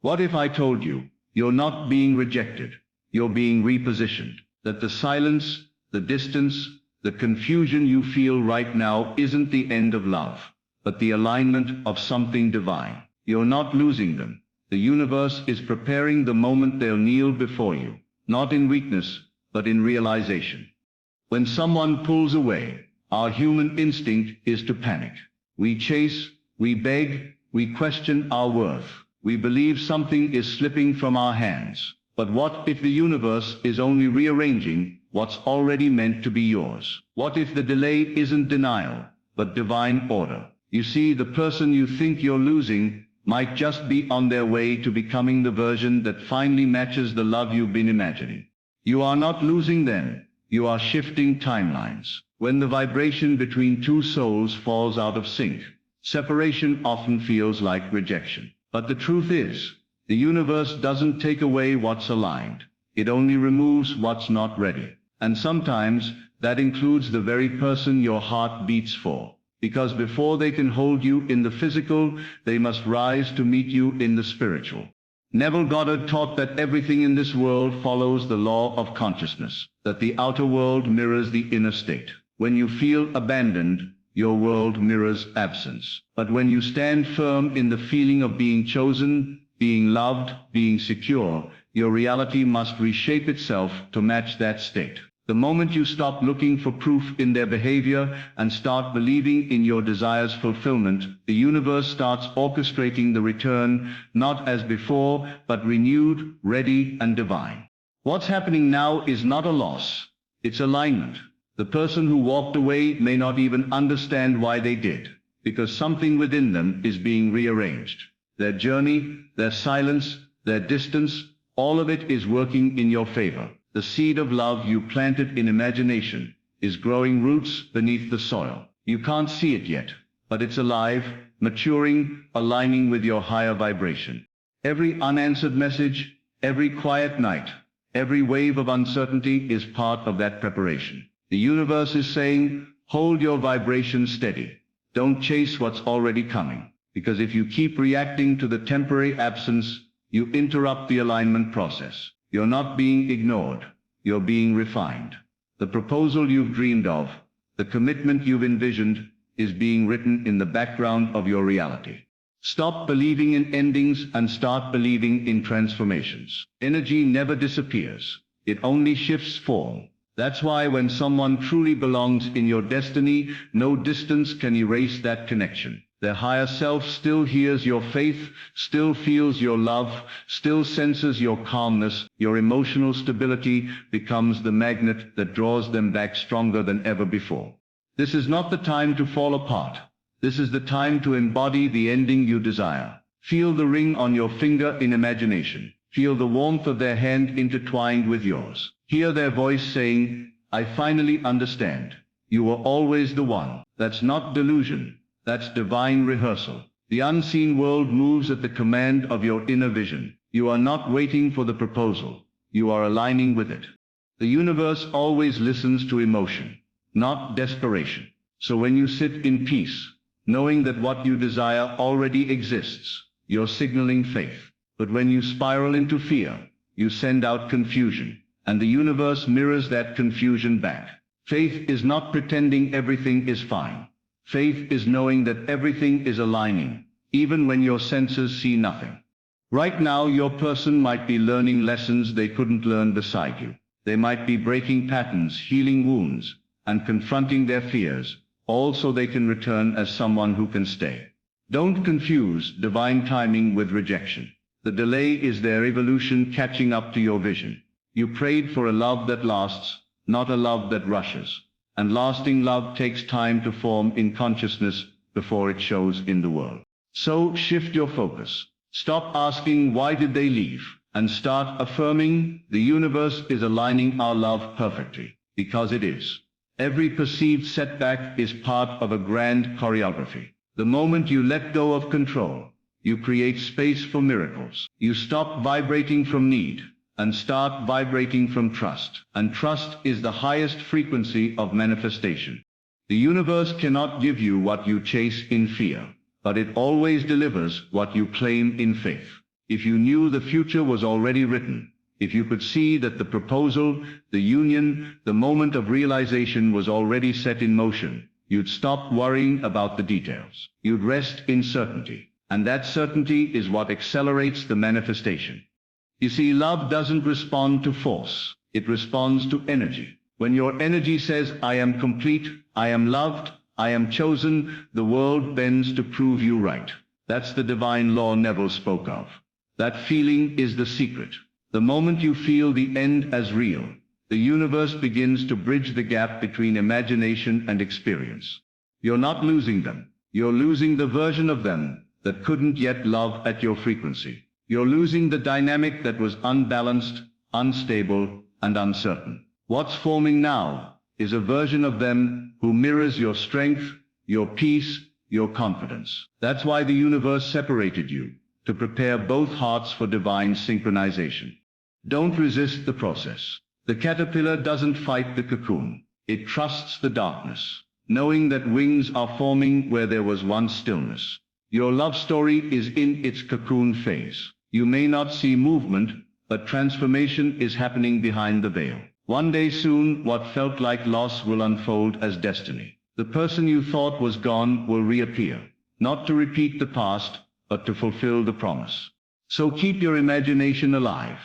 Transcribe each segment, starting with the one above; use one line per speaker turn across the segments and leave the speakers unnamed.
What if I told you, you're not being rejected, you're being repositioned, that the silence, the distance, the confusion you feel right now isn't the end of love, but the alignment of something divine. You're not losing them. The universe is preparing the moment they'll kneel before you, not in weakness, but in realization. When someone pulls away, our human instinct is to panic. We chase, we beg, we question our worth. We believe something is slipping from our hands. But what if the universe is only rearranging what's already meant to be yours? What if the delay isn't denial, but divine order? You see, the person you think you're losing might just be on their way to becoming the version that finally matches the love you've been imagining. You are not losing them, you are shifting timelines. When the vibration between two souls falls out of sync, separation often feels like rejection. But the truth is, the universe doesn't take away what's aligned. It only removes what's not ready. And sometimes, that includes the very person your heart beats for. Because before they can hold you in the physical, they must rise to meet you in the spiritual. Neville Goddard taught that everything in this world follows the law of consciousness, that the outer world mirrors the inner state. When you feel abandoned, your world mirrors absence. But when you stand firm in the feeling of being chosen, being loved, being secure, your reality must reshape itself to match that state. The moment you stop looking for proof in their behavior and start believing in your desire's fulfillment, the universe starts orchestrating the return, not as before, but renewed, ready, and divine. What's happening now is not a loss, it's alignment. The person who walked away may not even understand why they did, because something within them is being rearranged. Their journey, their silence, their distance, all of it is working in your favor. The seed of love you planted in imagination is growing roots beneath the soil. You can't see it yet, but it's alive, maturing, aligning with your higher vibration. Every unanswered message, every quiet night, every wave of uncertainty is part of that preparation. The universe is saying, hold your vibration steady. Don't chase what's already coming. Because if you keep reacting to the temporary absence, you interrupt the alignment process. You're not being ignored. You're being refined. The proposal you've dreamed of, the commitment you've envisioned, is being written in the background of your reality. Stop believing in endings and start believing in transformations. Energy never disappears. It only shifts form. That's why when someone truly belongs in your destiny, no distance can erase that connection. Their higher self still hears your faith, still feels your love, still senses your calmness. Your emotional stability becomes the magnet that draws them back stronger than ever before. This is not the time to fall apart. This is the time to embody the ending you desire. Feel the ring on your finger in imagination. Feel the warmth of their hand intertwined with yours. Hear their voice saying, I finally understand. You were always the one. That's not delusion. That's divine rehearsal. The unseen world moves at the command of your inner vision. You are not waiting for the proposal. You are aligning with it. The universe always listens to emotion, not desperation. So when you sit in peace, knowing that what you desire already exists, you're signaling faith. But when you spiral into fear, you send out confusion, and the universe mirrors that confusion back. Faith is not pretending everything is fine. Faith is knowing that everything is aligning, even when your senses see nothing. Right now, your person might be learning lessons they couldn't learn beside you. They might be breaking patterns, healing wounds, and confronting their fears, all so they can return as someone who can stay. Don't confuse divine timing with rejection. The delay is their evolution catching up to your vision. You prayed for a love that lasts, not a love that rushes. And lasting love takes time to form in consciousness before it shows in the world. So shift your focus. Stop asking why did they leave, and start affirming the universe is aligning our love perfectly, because it is. Every perceived setback is part of a grand choreography. The moment you let go of control, you create space for miracles. You stop vibrating from need and start vibrating from trust. And trust is the highest frequency of manifestation. The universe cannot give you what you chase in fear, but it always delivers what you claim in faith. if you knew the future was already written, if you could see that the proposal, the union, the moment of realization was already set in motion, you'd stop worrying about the details. You'd rest in certainty. And that certainty is what accelerates the manifestation. You see, love doesn't respond to force. It responds to energy. When your energy says, I am complete, I am loved, I am chosen, the world bends to prove you right. That's the divine law Neville spoke of. That feeling is the secret. The moment you feel the end as real, the universe begins to bridge the gap between imagination and experience. You're not losing them. You're losing the version of them that couldn't yet love at your frequency. You're losing the dynamic that was unbalanced, unstable, and uncertain. What's forming now is a version of them who mirrors your strength, your peace, your confidence. That's why the universe separated you, to prepare both hearts for divine synchronization. Don't resist the process. The caterpillar doesn't fight the cocoon. It trusts the darkness, knowing that wings are forming where there was once stillness. Your love story is in its cocoon phase. You may not see movement, but transformation is happening behind the veil. One day soon, what felt like loss will unfold as destiny. The person you thought was gone will reappear, not to repeat the past, but to fulfill the promise. So keep your imagination alive.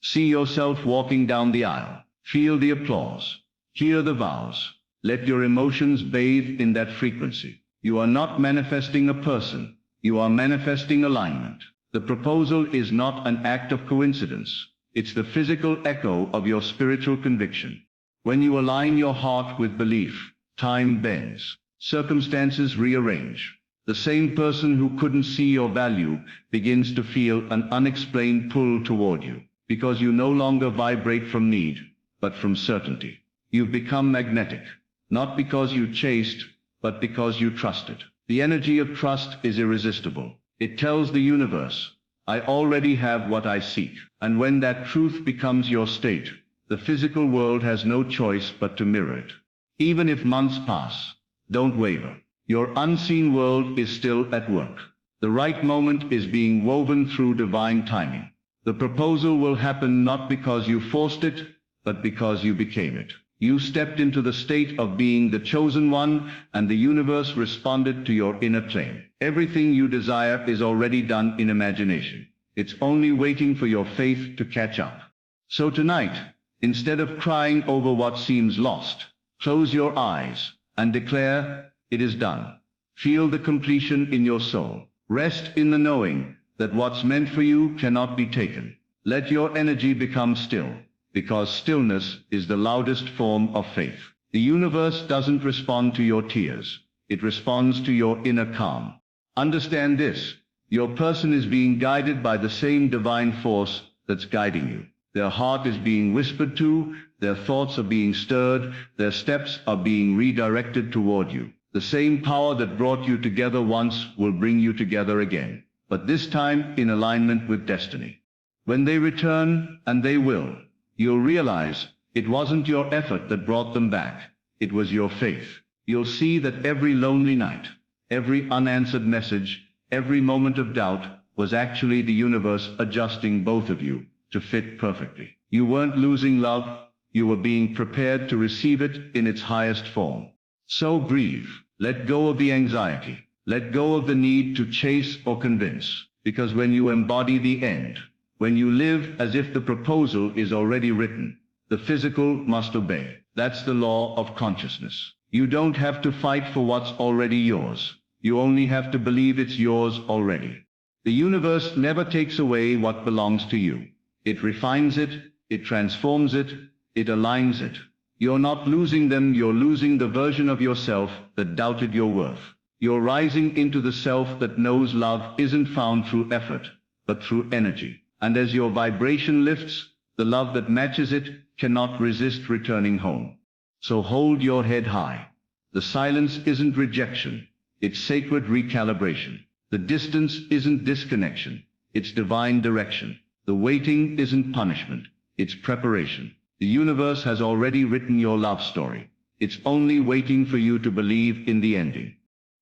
See yourself walking down the aisle. Feel the applause. Hear the vows. Let your emotions bathe in that frequency. You are not manifesting a person. You are manifesting alignment. The proposal is not an act of coincidence. It's the physical echo of your spiritual conviction. When you align your heart with belief, time bends. Circumstances rearrange. The same person who couldn't see your value begins to feel an unexplained pull toward you. Because you no longer vibrate from need, but from certainty. You've become magnetic, not because you chased, but because you trusted. The energy of trust is irresistible. It tells the universe, I already have what I seek. And when that truth becomes your state, the physical world has no choice but to mirror it. Even if months pass, don't waver. Your unseen world is still at work. The right moment is being woven through divine timing. The proposal will happen not because you forced it, but because you became it. You stepped into the state of being the chosen one, and the universe responded to your inner claim. Everything you desire is already done in imagination. It's only waiting for your faith to catch up. So tonight, instead of crying over what seems lost, close your eyes and declare, it is done. Feel the completion in your soul. Rest in the knowing that what's meant for you cannot be taken. Let your energy become still, because stillness is the loudest form of faith. The universe doesn't respond to your tears. It responds to your inner calm. Understand this. Your person is being guided by the same divine force that's guiding you. Their heart is being whispered to, their thoughts are being stirred, their steps are being redirected toward you. The same power that brought you together once will bring you together again, but this time in alignment with destiny. When they return, and they will, you'll realize it wasn't your effort that brought them back. It was your faith. You'll see that every lonely night, every unanswered message, every moment of doubt was actually the universe adjusting both of you to fit perfectly. You weren't losing love, you were being prepared to receive it in its highest form. So breathe. Let go of the anxiety. Let go of the need to chase or convince. Because when you embody the end, when you live as if the proposal is already written, the physical must obey. That's the law of consciousness. You don't have to fight for what's already yours. You only have to believe it's yours already. The universe never takes away what belongs to you. It refines it, it transforms it, it aligns it. You're not losing them, you're losing the version of yourself that doubted your worth. You're rising into the self that knows love isn't found through effort, but through energy. And as your vibration lifts, the love that matches it cannot resist returning home. So hold your head high. The silence isn't rejection, it's sacred recalibration. The distance isn't disconnection, it's divine direction. The waiting isn't punishment, it's preparation. The universe has already written your love story. It's only waiting for you to believe in the ending.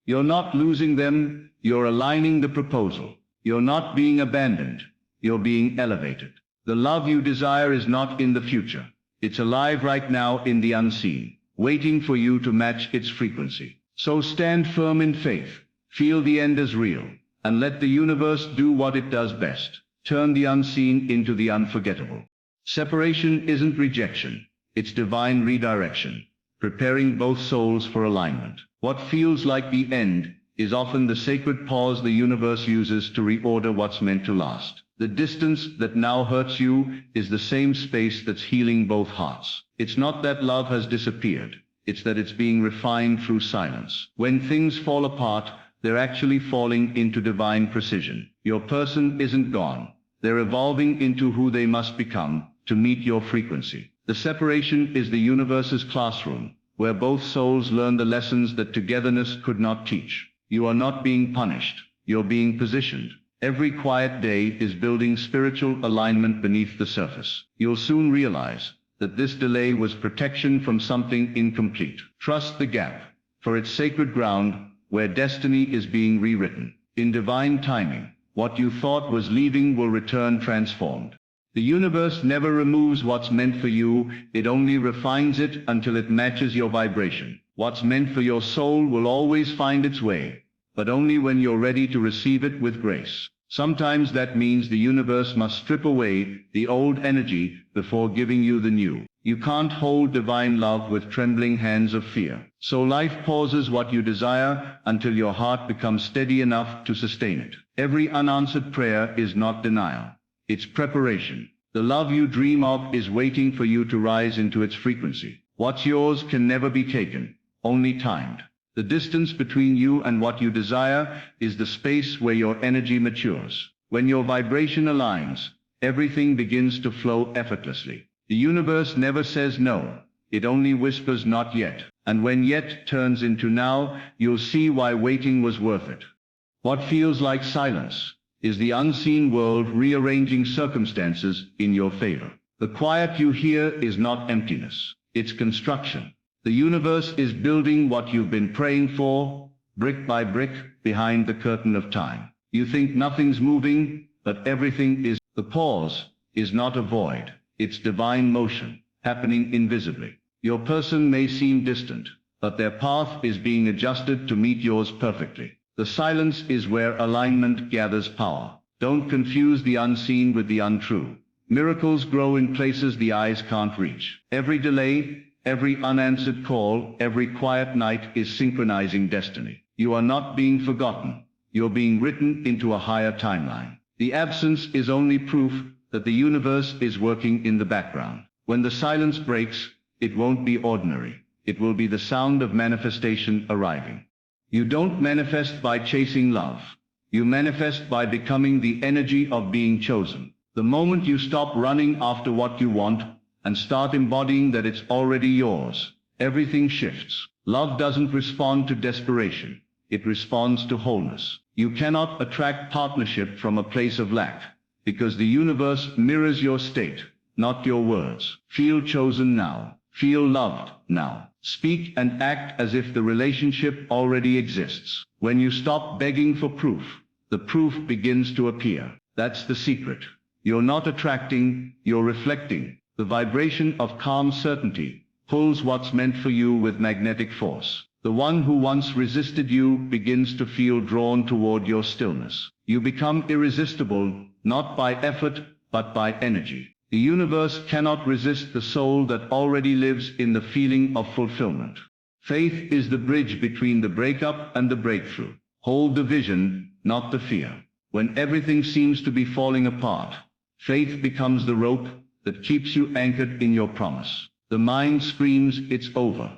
You're not losing them, you're aligning the proposal. You're not being abandoned, You're being elevated. The love you desire is not in the future. It's alive right now in the unseen, waiting for you to match its frequency. So stand firm in faith, feel the end as real, and let the universe do what it does best. Turn the unseen into the unforgettable. Separation isn't rejection, it's divine redirection, preparing both souls for alignment. What feels like the end is often the sacred pause the universe uses to reorder what's meant to last. The distance that now hurts you is the same space that's healing both hearts. It's not that love has disappeared, it's that it's being refined through silence. When things fall apart, they're actually falling into divine precision. Your person isn't gone. They're evolving into who they must become to meet your frequency. The separation is the universe's classroom, where both souls learn the lessons that togetherness could not teach. You are not being punished. You're being positioned. Every quiet day is building spiritual alignment beneath the surface. You'll soon realize that this delay was protection from something incomplete. Trust the gap, for it's sacred ground where destiny is being rewritten. In divine timing, what you thought was leaving will return transformed. The universe never removes what's meant for you, it only refines it until it matches your vibration. What's meant for your soul will always find its way, but only when you're ready to receive it with grace. Sometimes that means the universe must strip away the old energy before giving you the new. You can't hold divine love with trembling hands of fear. So life pauses what you desire until your heart becomes steady enough to sustain it. Every unanswered prayer is not denial. It's preparation. The love you dream of is waiting for you to rise into its frequency. What's yours can never be taken, only timed. The distance between you and what you desire is the space where your energy matures. When your vibration aligns, everything begins to flow effortlessly. The universe never says no, it only whispers not yet. And when yet turns into now, you'll see why waiting was worth it. What feels like silence is the unseen world rearranging circumstances in your favor. The quiet you hear is not emptiness, it's construction. The universe is building what you've been praying for, brick by brick, behind the curtain of time. You think nothing's moving, but everything is. The pause is not a void, it's divine motion, happening invisibly. Your person may seem distant, but their path is being adjusted to meet yours perfectly. The silence is where alignment gathers power. Don't confuse the unseen with the untrue. Miracles grow in places the eyes can't reach. Every delay, every unanswered call, every quiet night is synchronizing destiny. You are not being forgotten. You're being written into a higher timeline. The absence is only proof that the universe is working in the background. When the silence breaks, it won't be ordinary. It will be the sound of manifestation arriving. You don't manifest by chasing love. You manifest by becoming the energy of being chosen. The moment you stop running after what you want and start embodying that it's already yours, everything shifts. Love doesn't respond to desperation. It responds to wholeness. You cannot attract partnership from a place of lack, because the universe mirrors your state, not your words. Feel chosen now. Feel loved now. Speak and act as if the relationship already exists. When you stop begging for proof, the proof begins to appear. That's the secret. You're not attracting, you're reflecting. The vibration of calm certainty pulls what's meant for you with magnetic force. The one who once resisted you begins to feel drawn toward your stillness. You become irresistible, not by effort, but by energy. The universe cannot resist the soul that already lives in the feeling of fulfillment. Faith is the bridge between the breakup and the breakthrough. Hold the vision, not the fear. When everything seems to be falling apart, faith becomes the rope that keeps you anchored in your promise. The mind screams it's over,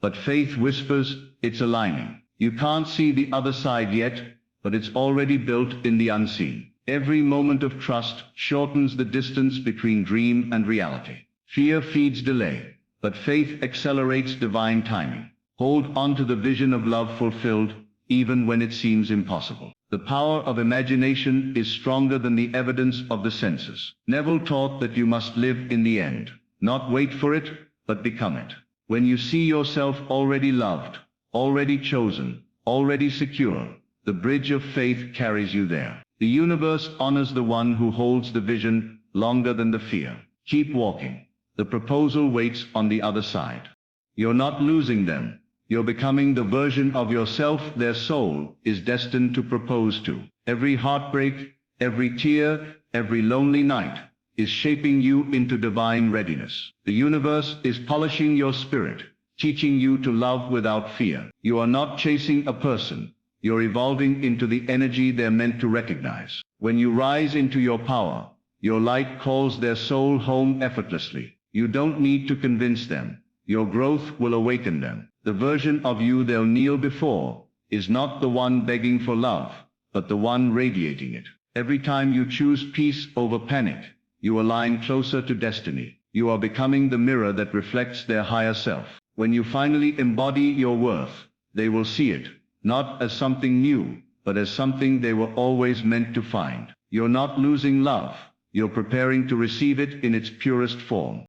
but faith whispers it's aligning. You can't see the other side yet, but it's already built in the unseen. Every moment of trust shortens the distance between dream and reality. Fear feeds delay, but faith accelerates divine timing. Hold on to the vision of love fulfilled, even when it seems impossible. The power of imagination is stronger than the evidence of the senses. Neville taught that you must live in the end, not wait for it, but become it. When you see yourself already loved, already chosen, already secure, the bridge of faith carries you there. The universe honors the one who holds the vision longer than the fear. Keep walking. The proposal waits on the other side. You're not losing them. You're becoming the version of yourself their soul is destined to propose to. Every heartbreak, every tear, every lonely night is shaping you into divine readiness. The universe is polishing your spirit, teaching you to love without fear. You are not chasing a person. You're evolving into the energy they're meant to recognize. When you rise into your power, your light calls their soul home effortlessly. You don't need to convince them. Your growth will awaken them. The version of you they'll kneel before is not the one begging for love, but the one radiating it. Every time you choose peace over panic, you align closer to destiny. You are becoming the mirror that reflects their higher self. When you finally embody your worth, they will see it, not as something new, but as something they were always meant to find. You're not losing love. You're preparing to receive it in its purest form.